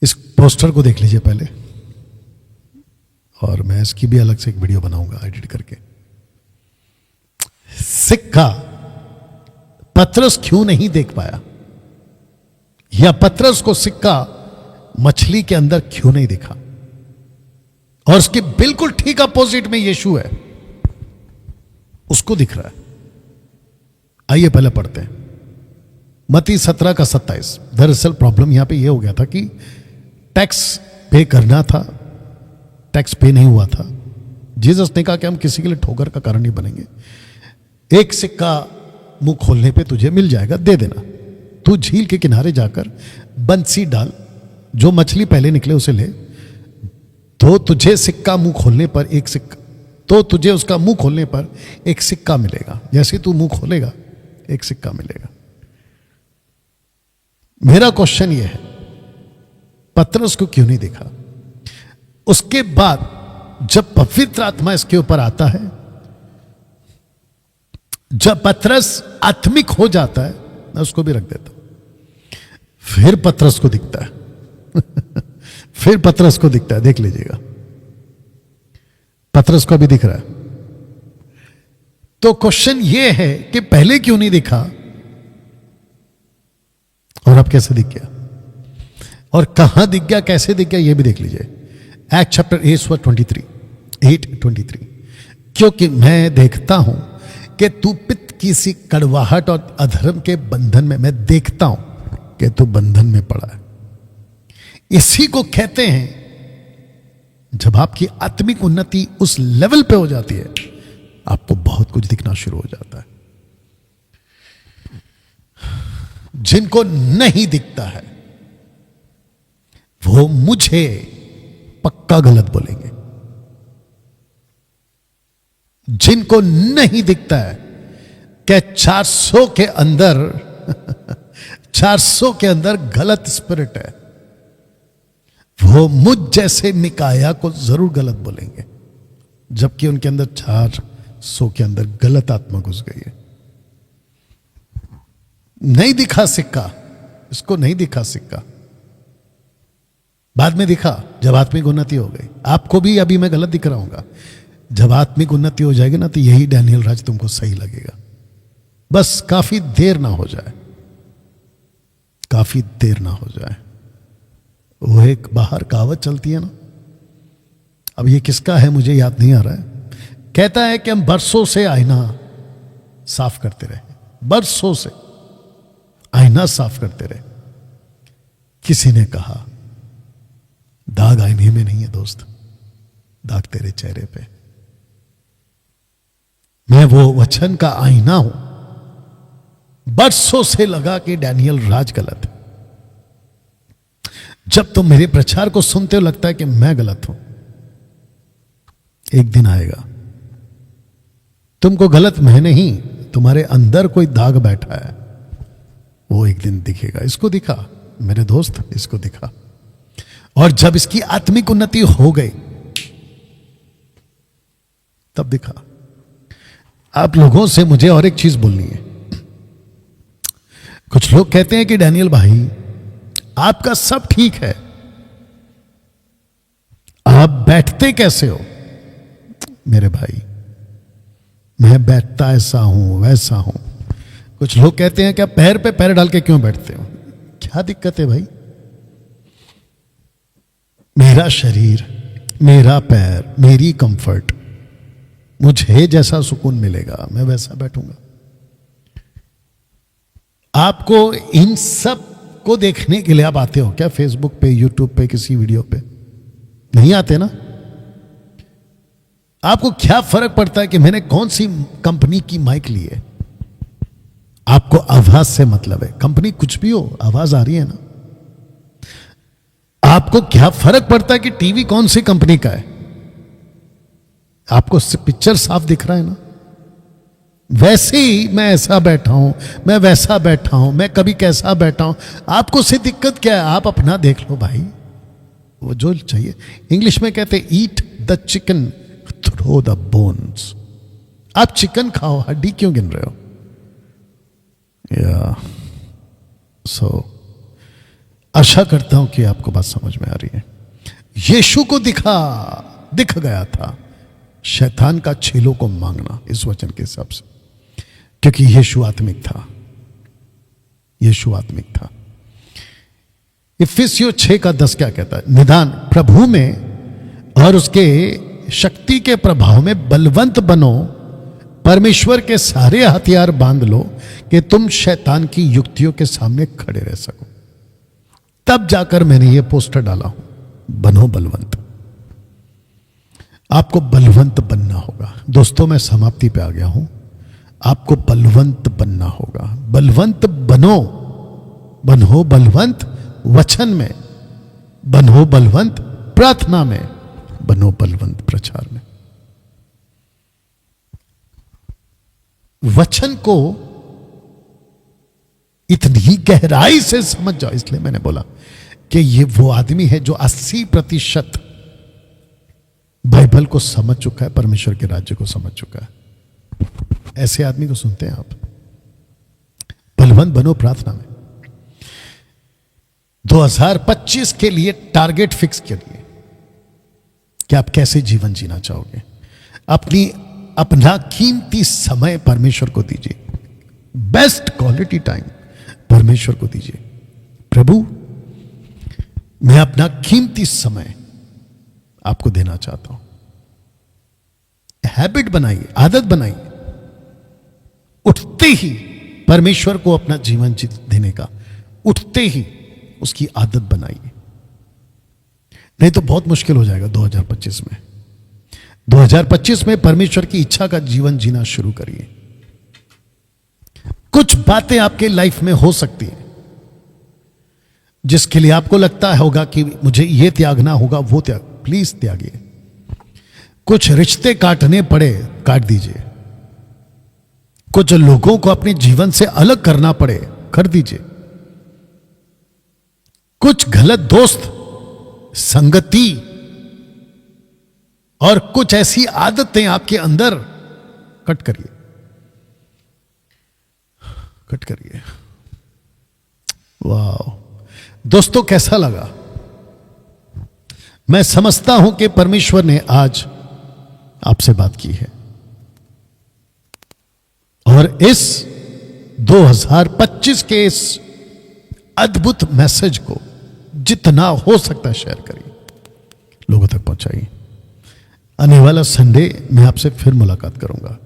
इस पोस्टर को देख लीजिए पहले, और मैं इसकी भी अलग से एक वीडियो बनाऊंगा एडिट करके। सिक्का पतरस क्यों नहीं देख पाया, या पतरस को सिक्का मछली के अंदर क्यों नहीं दिखा? और उसके बिल्कुल ठीक अपोजिट में यीशु है, उसको दिख रहा है। आइए पहले पढ़ते हैं मत्ती 17 का 27। दरअसल प्रॉब्लम यहां पे ये हो गया था कि टैक्स पे करना था, टैक्स पे नहीं हुआ था। जीसस ने कहा कि हम किसी के लिए ठोकर का कारण नहीं बनेंगे। एक सिक्का मुंह खोलने पे तुझे मिल जाएगा, दे देना। तू झील के किनारे जाकर बंसी डाल, जो मछली पहले निकले उसे ले, तो तुझे सिक्का मुंह खोलने पर एक सिक्का, तो तुझे उसका मुंह खोलने पर एक सिक्का मिलेगा। जैसे तू मुंह खोलेगा एक सिक्का मिलेगा। मेरा क्वेश्चन यह है, पतरस को क्यों नहीं दिखा? उसके बाद जब पवित्र आत्मा इसके ऊपर आता है, जब पतरस आत्मिक हो जाता है, मैं उसको भी रख देता हूं, फिर पतरस को दिखता है फिर पतरस को दिखता है, देख लीजिएगा, पतरस को भी दिख रहा है। तो क्वेश्चन यह है कि पहले क्यों नहीं दिखा और अब कैसे दिख गया, और कहां दिख गया, कैसे दिख गया, यह भी देख लीजिए। Act chapter 8:23। क्योंकि मैं देखता हूं कि तू पित्त की सी कड़वाहट और अधर्म के बंधन में, मैं देखता हूं कि तू बंधन में पड़ा है। इसी को कहते हैं जब आपकी आत्मिक उन्नति उस लेवल पे हो जाती है, आपको बहुत कुछ दिखना शुरू हो जाता है। जिनको नहीं दिखता है वो मुझे पक्का गलत बोलेंगे। जिनको नहीं दिखता है कि 400 के अंदर 400 के अंदर गलत स्पिरिट है, वो मुझ जैसे मिकाया को जरूर गलत बोलेंगे, जबकि उनके अंदर 400 के अंदर गलत आत्मा घुस गई है। नहीं दिखा सिक्का, इसको नहीं दिखा सिक्का, बाद में दिखा जब आत्मिक उन्नति हो गई। आपको भी अभी मैं गलत दिख रहा हूंगा, जब आत्मिक उन्नति हो जाएगी ना, तो यही डैनियल राज तुमको सही लगेगा। बस काफी देर ना हो जाए, काफी देर ना हो जाए। वो एक बाहर कहावत चलती है ना, अब ये किसका है मुझे याद नहीं आ रहा है, कहता है कि हम बरसों से आईना साफ करते रहे, बरसों से आईना साफ करते रहे। किसी ने कहा दाग आईने में नहीं है दोस्त, दाग तेरे चेहरे पे। मैं वो वचन का आईना हूं, बरसों से लगा कि डैनियल राज गलत है। जब तुम मेरे प्रचार को सुनते हो लगता है कि मैं गलत हूं, एक दिन आएगा तुमको गलत मैं नहीं, तुम्हारे अंदर कोई दाग बैठा है, वो एक दिन दिखेगा। इसको दिखा मेरे दोस्त, इसको दिखा। और जब इसकी आत्मिक उन्नति हो गई तब दिखा। आप लोगों से मुझे और एक चीज बोलनी है। कुछ लोग कहते हैं कि डैनियल भाई आपका सब ठीक है, आप बैठते कैसे हो? मेरे भाई मैं बैठता ऐसा हूं वैसा हूं। कुछ लोग कहते हैं कि आप पैर पे पैर डाल के क्यों बैठते हो? क्या दिक्कत है भाई? मेरा शरीर, मेरा पैर, मेरी कंफर्ट, मुझे जैसा सुकून मिलेगा मैं वैसा बैठूंगा। आपको इन सब को देखने के लिए आप आते हो क्या फेसबुक पे, यूट्यूब पे, किसी वीडियो पे? नहीं आते ना। आपको क्या फर्क पड़ता है कि मैंने कौन सी कंपनी की माइक ली है? आपको आवाज से मतलब है, कंपनी कुछ भी हो, आवाज आ रही है ना। आपको क्या फर्क पड़ता है कि टीवी कौन सी कंपनी का है? आपको पिक्चर साफ दिख रहा है ना। वैसे ही मैं ऐसा बैठा हूं, मैं वैसा बैठा हूं, मैं कभी कैसा बैठा हूं, आपको से दिक्कत क्या है? आप अपना देख लो भाई, वो जो चाहिए। इंग्लिश में कहते हैं eat the chicken throw the bones. आप चिकन खाओ, हड्डी क्यों गिन रहे हो? या सो आशा करता हूं कि आपको बात समझ में आ रही है। यीशु को दिख गया था शैतान का छीलों को मांगना इस वचन के हिसाब से, क्योंकि यीशु आत्मिक था। यीशु आत्मिक था। इफिसियों 6:10 क्या कहता है? निदान प्रभु में और उसके शक्ति के प्रभाव में बलवंत बनो, परमेश्वर के सारे हथियार बांध लो कि तुम शैतान की युक्तियों के सामने खड़े रह सको। तब जाकर मैंने ये पोस्टर डाला हूं, बनो बलवंत। आपको बलवंत बनना होगा। दोस्तों, मैं समाप्ति पे आ गया हूं। आपको बलवंत बनना होगा। बलवंत बनो। बनो बलवंत वचन में, बनो बलवंत प्रार्थना में, बनो बलवंत प्रचार में। वचन को इतनी गहराई से समझ जाओ। इसलिए मैंने बोला कि ये वो आदमी है जो 80% बाइबल को समझ चुका है, परमेश्वर के राज्य को समझ चुका है। ऐसे आदमी को सुनते हैं आप। बलवंत बनो प्रार्थना में। 2025 के लिए टारगेट फिक्स करिए कि आप कैसे जीवन जीना चाहोगे। अपना कीमती समय परमेश्वर को दीजिए। बेस्ट क्वालिटी टाइम परमेश्वर को दीजिए। प्रभु, मैं अपना कीमती समय आपको देना चाहता हूं। हैबिट बनाइए, आदत बनाइए। उठते ही परमेश्वर को अपना जीवन देने का, उठते ही उसकी आदत बनाइए। नहीं तो बहुत मुश्किल हो जाएगा 2025 में। 2025 में परमेश्वर की इच्छा का जीवन जीना शुरू करिए। कुछ बातें आपके लाइफ में हो सकती हैं जिसके लिए आपको लगता होगा कि मुझे यह त्यागना होगा, वो त्याग, प्लीज त्यागिए। कुछ रिश्ते काटने पड़े, काट दीजिए। कुछ लोगों को अपने जीवन से अलग करना पड़े, कर दीजिए। कुछ गलत दोस्त, संगति और कुछ ऐसी आदतें आपके अंदर कट करिए, कट करिए। वाह दोस्तों, कैसा लगा? मैं समझता हूं कि परमेश्वर ने आज आपसे बात की है और इस 2025 के इस अद्भुत मैसेज को जितना हो सकता है शेयर करिए, लोगों तक पहुंचाइए। आने वाला संडे मैं आपसे फिर मुलाकात करूंगा।